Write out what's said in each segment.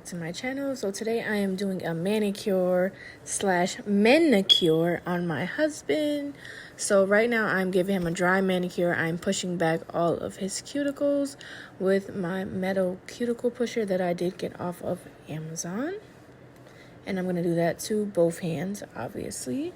back to my channel. So today I am doing a manicure slash manicure on my husband. So right now I'm giving him a dry manicure. I'm pushing back all of his cuticles with my metal cuticle pusher that I did get off of Amazon. And I'm going to do that to both hands, obviously.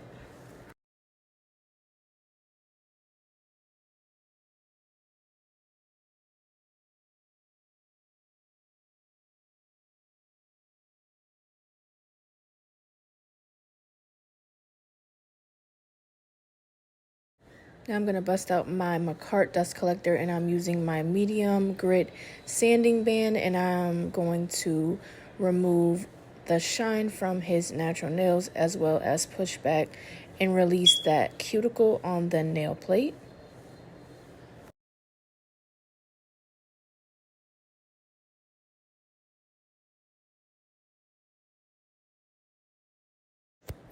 Now I'm going to bust out my Manicure dust collector, and I'm using my medium grit sanding band, and I'm going to remove the shine from his natural nails as well as push back and release that cuticle on the nail plate.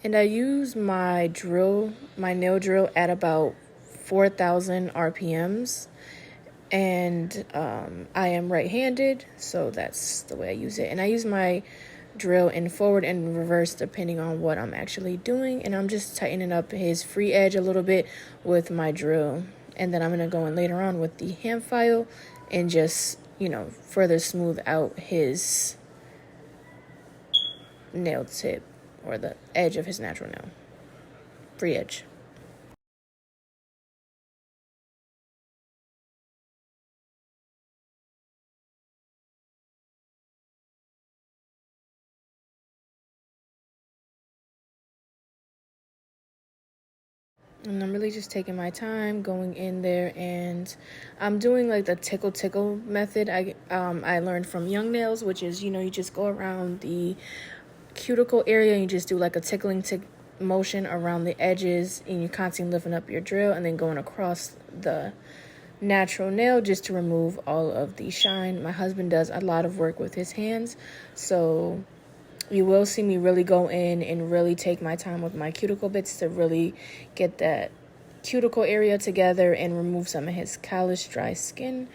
And I use my nail drill at about 4,000 RPMs. And I am right-handed, so that's the way I use it. And I use my drill in forward and reverse depending on what I'm actually doing. And I'm just tightening up his free edge a little bit with my drill. And then I'm going to go in later on with the hand file and just, further smooth out his nail tip or the edge of his natural nail. Free edge. And I'm really just taking my time going in there, and I'm doing like the tickle method I learned from Young Nails, which is, you just go around the cuticle area and you just do like a tickling motion around the edges, and you're constantly lifting up your drill and then going across the natural nail just to remove all of the shine. My husband does a lot of work with his hands, so you will see me really go in and really take my time with my cuticle bits to really get that cuticle area together and remove some of his callous, dry skin.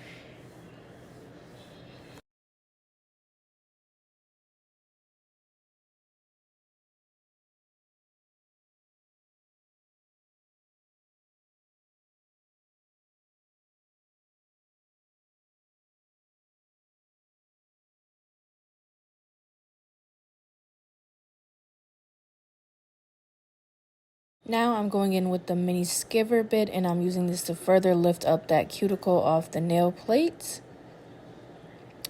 Now I'm going in with the mini skiver bit, and I'm using this to further lift up that cuticle off the nail plate.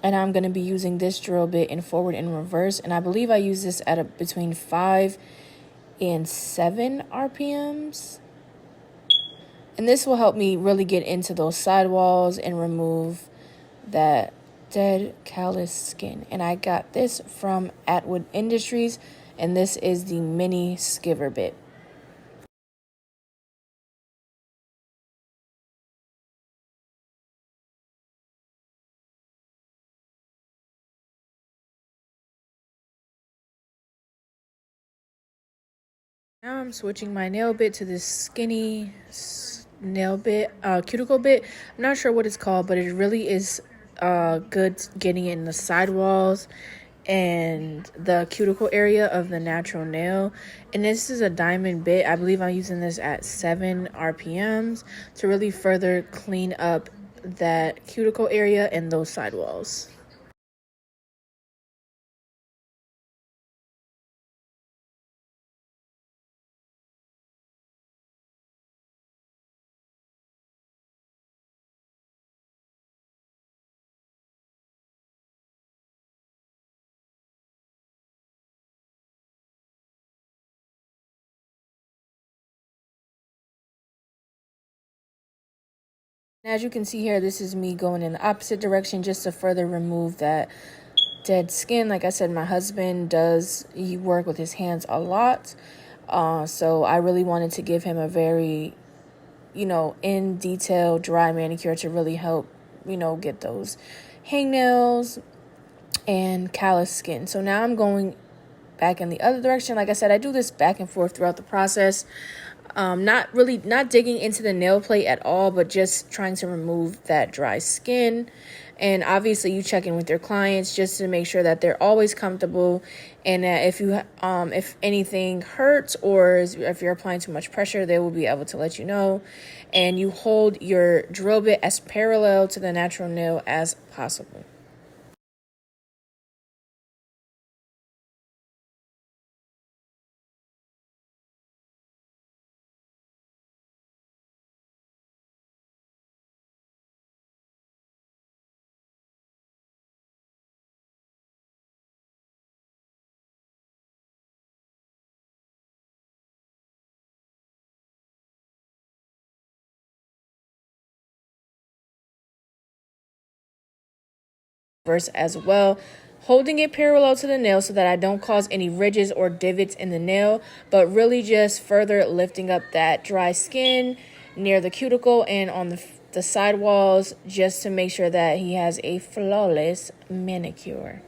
And I'm going to be using this drill bit in forward and reverse, and I believe I use this at between 5 and 7 RPMs. And this will help me really get into those sidewalls and remove that dead callous skin. And I got this from Atwood Industries, and this is the mini skiver bit. Now I'm switching my nail bit to this skinny nail bit, cuticle bit. I'm not sure what it's called, but it really is good getting it in the sidewalls and the cuticle area of the natural nail. And this is a diamond bit. I believe I'm using this at 7 RPMs to really further clean up that cuticle area and those sidewalls. As you can see here, this is me going in the opposite direction just to further remove that dead skin. Like I said, my husband he work with his hands a lot. So I really wanted to give him a very, in detail dry manicure to really help, get those hangnails and callous skin. So now I'm going back in the other direction. Like I said, I do this back and forth throughout the process. Not digging into the nail plate at all, but just trying to remove that dry skin. And obviously you check in with your clients just to make sure that they're always comfortable, and that if anything hurts or if you're applying too much pressure, they will be able to let you know. And you hold your drill bit as parallel to the natural nail as possible. Verse as well, holding it parallel to the nail so that I don't cause any ridges or divots in the nail, but really just further lifting up that dry skin near the cuticle and on the side walls, just to make sure that he has a flawless manicure.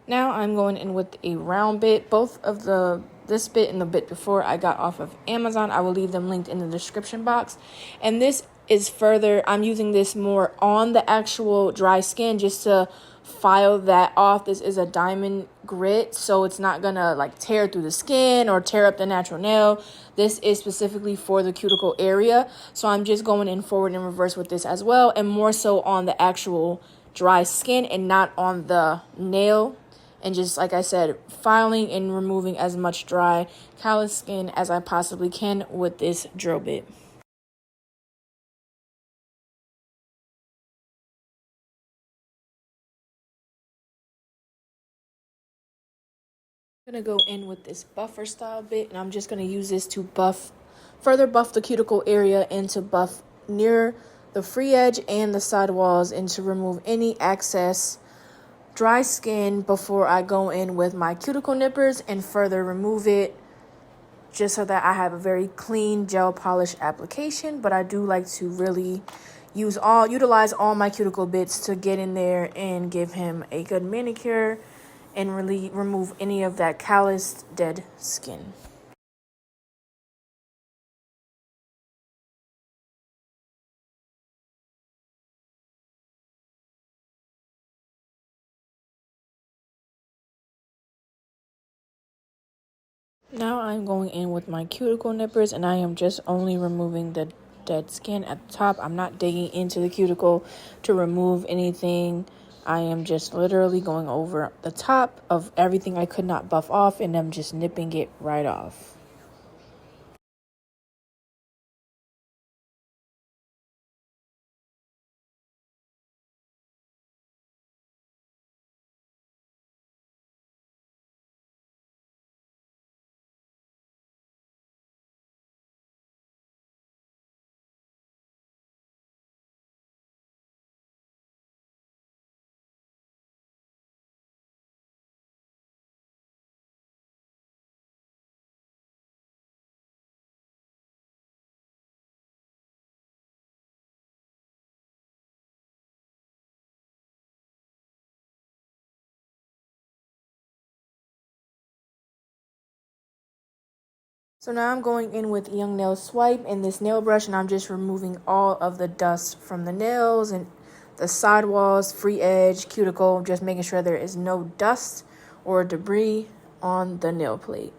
Now I'm going in with a round bit. Both of this bit and the bit before I got off of Amazon. I will leave them linked in the description box. And this is I'm using this more on the actual dry skin just to file that off. This is a diamond grit, so it's not gonna like tear through the skin or tear up the natural nail. This is specifically for the cuticle area, so I'm just going in forward and reverse with this as well, and more so on the actual dry skin and not on the nail. And just like I said, filing and removing as much dry callus skin as I possibly can with this drill bit. I'm going to go in with this buffer style bit, and I'm just going to use this to further buff the cuticle area and to buff near the free edge and the side walls, and to remove any excess dry skin before I go in with my cuticle nippers and further remove it, just so that I have a very clean gel polish application. But I do like to really utilize all my cuticle bits to get in there and give him a good manicure and really remove any of that calloused dead skin. Now I'm going in with my cuticle nippers, and I am just only removing the dead skin at the top. I'm not digging into the cuticle to remove anything. I am just literally going over the top of everything I could not buff off, and I'm just nipping it right off. So now I'm going in with Young Nail Swipe and this nail brush, and I'm just removing all of the dust from the nails and the side walls, free edge, cuticle, just making sure there is no dust or debris on the nail plate.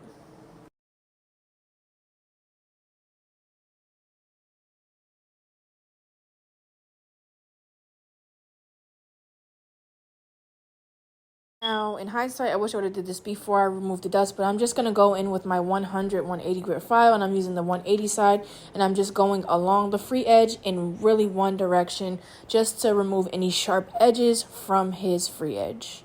Now, in hindsight, I wish I would have did this before I removed the dust, but I'm just going to go in with my 180 grit file, and I'm using the 180 side, and I'm just going along the free edge in really one direction just to remove any sharp edges from his free edge.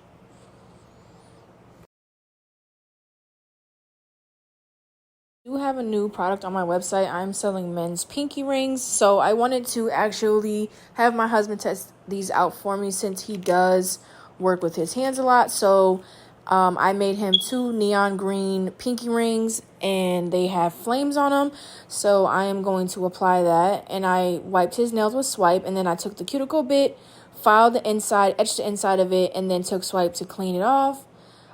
I do have a new product on my website. I'm selling men's pinky rings. So I wanted to actually have my husband test these out for me since he does work with his hands a lot. So I made him 2 neon green pinky rings and they have flames on them. So I am going to apply that. And I wiped his nails with swipe, and then I took the cuticle bit, filed the inside, etched the inside of it, and then took swipe to clean it off.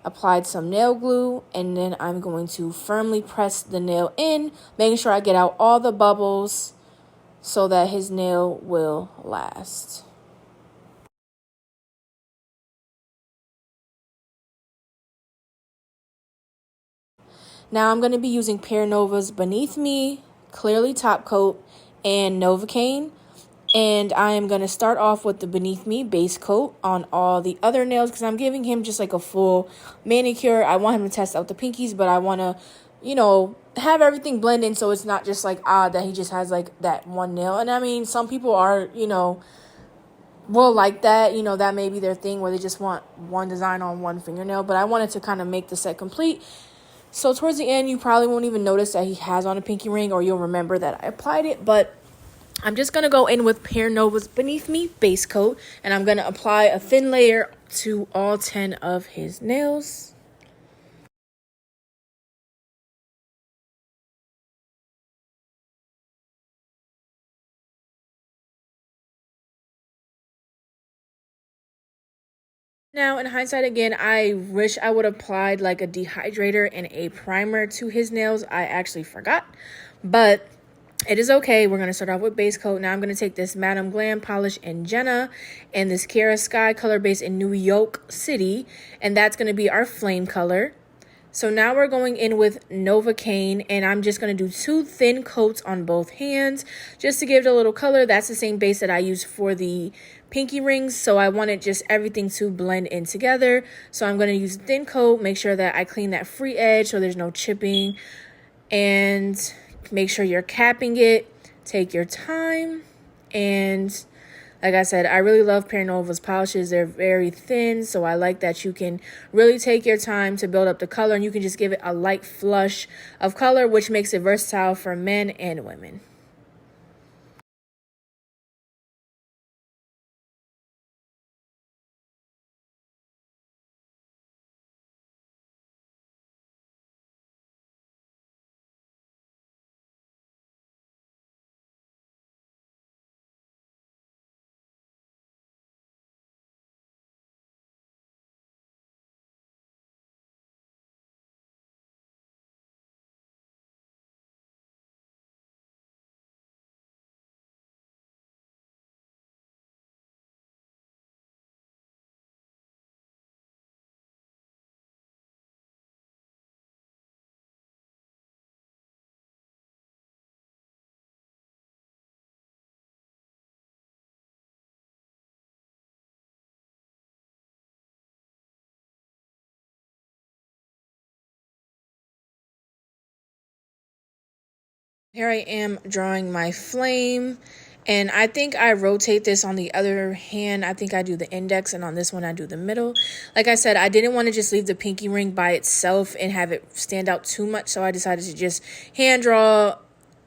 Applied some nail glue, and then I'm going to firmly press the nail in, making sure I get out all the bubbles so that his nail will last. Now I'm going to be using Pear Nova's Beneath Me Clearly Top Coat and Novocaine. And I am going to start off with the Beneath Me base coat on all the other nails because I'm giving him just like a full manicure. I want him to test out the pinkies, but I want to, have everything blend in so it's not just like odd that he just has like that one nail. And I mean, some people are, will like that. That may be their thing where they just want one design on one fingernail. But I wanted to kind of make the set complete. So towards the end, you probably won't even notice that he has on a pinky ring, or you'll remember that I applied it. But I'm just going to go in with Pear Nova's Beneath Me base coat, and I'm going to apply a thin layer to all 10 of his nails. Now, in hindsight, again, I wish I would have applied like a dehydrator and a primer to his nails. I actually forgot, but it is okay. We're going to start off with base coat. Now I'm going to take this Madame Glam Polish in Jenna and this Kiara Sky color base in New York City, and that's going to be our flame color. So now we're going in with Novocaine, and I'm just going to do 2 thin coats on both hands just to give it a little color. That's the same base that I used for the pinky rings, so I wanted just everything to blend in together. So I'm going to use a thin coat, make sure that I clean that free edge so there's no chipping, and make sure you're capping it. Take your time, and like I said, I really love Pear Nova's polishes. They're very thin, so I like that you can really take your time to build up the color, and you can just give it a light flush of color, which makes it versatile for men and women. Here I am drawing my flame, and I think I rotate this on the other hand. I think I do the index, and on this one I do the middle. Like I said, I didn't want to just leave the pinky ring by itself and have it stand out too much, so I decided to just hand draw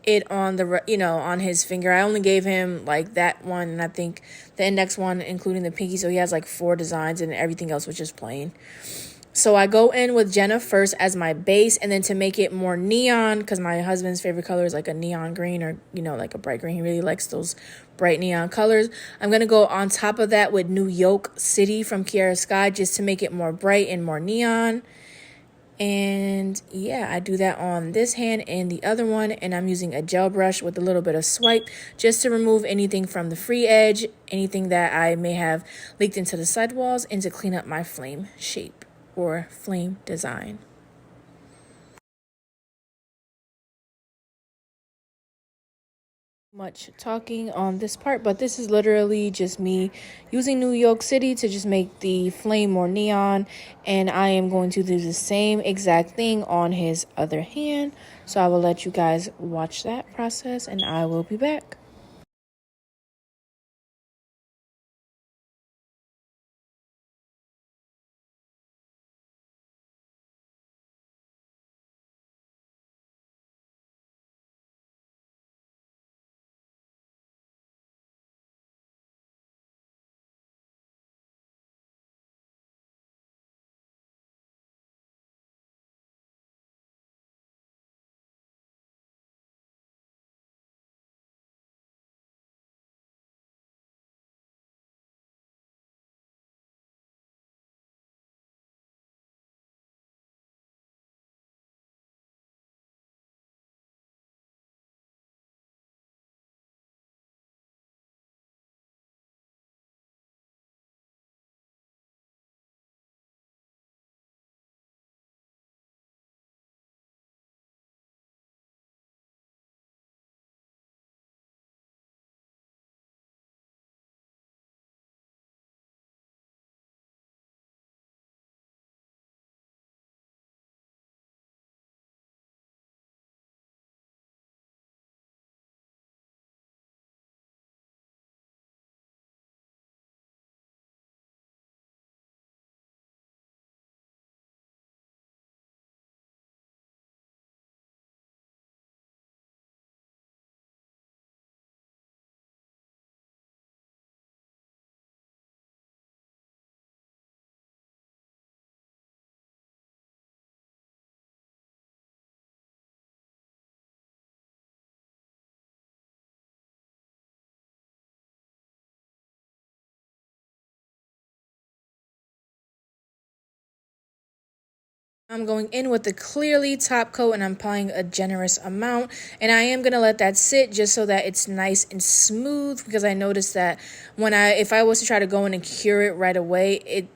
it on the, on his finger. I only gave him like that one, and I think the index one, including the pinky, so he has like 4 designs, and everything else was just plain. So I go in with Jenna first as my base, and then to make it more neon, because my husband's favorite color is like a neon green, or, like a bright green. He really likes those bright neon colors. I'm going to go on top of that with New York City from Kiara Sky, just to make it more bright and more neon. And yeah, I do that on this hand and the other one, and I'm using a gel brush with a little bit of swipe just to remove anything from the free edge, anything that I may have leaked into the sidewalls, and to clean up my flame shape or flame design. Much talking on this part, but this is literally just me using New York City to just make the flame more neon, and I am going to do the same exact thing on his other hand. So I will let you guys watch that process, and I will be back. I'm going in with the Clearly top coat, and I'm applying a generous amount, and I am going to let that sit just so that it's nice and smooth, because I noticed that if I was to try to go in and cure it right away, it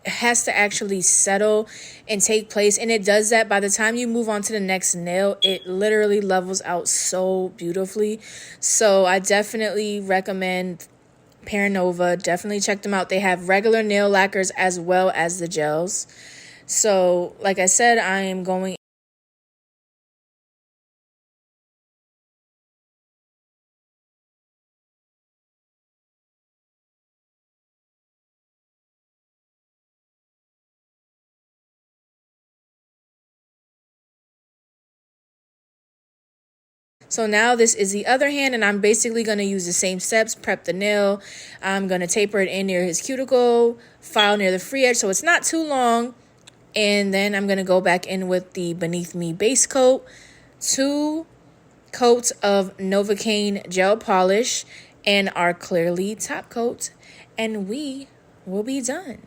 has to actually settle and take place, and it does that. By the time you move on to the next nail, it literally levels out so beautifully. So I definitely recommend Pear. Definitely check them out. They have regular nail lacquers as well as the gels. So like I said, I am going. So now this is the other hand, and I'm basically going to use the same steps. Prep the nail. I'm going to taper it in near his cuticle, file near the free edge so it's not too long. And then I'm going to go back in with the Beneath Me base coat, 2 coats of Novocaine gel polish, and our Clearly top coat, and we will be done.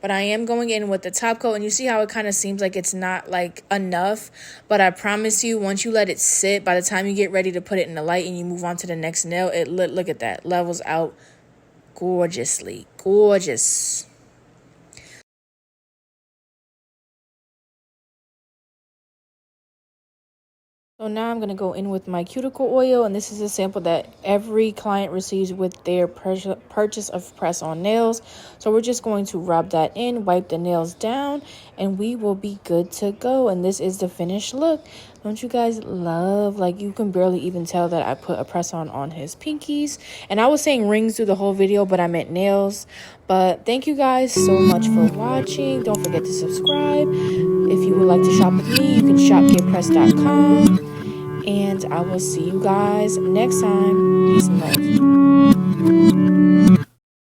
But I am going in with the top coat, and you see how it kind of seems like it's not like enough, but I promise you, once you let it sit, by the time you get ready to put it in the light and you move on to the next nail, look at that, levels out gorgeously. Gorgeous. So now I'm going to go in with my cuticle oil, and this is a sample that every client receives with their purchase of press-on nails. So we're just going to rub that in, wipe the nails down, and we will be good to go. And this is the finished look. Don't you guys love, like, you can barely even tell that I put a press-on his pinkies. And I was saying rings through the whole video, but I meant nails. But thank you guys so much for watching. Don't forget to subscribe. If you would like to shop with me, you can shop gearpress.com. And I will see you guys next time. Peace and love.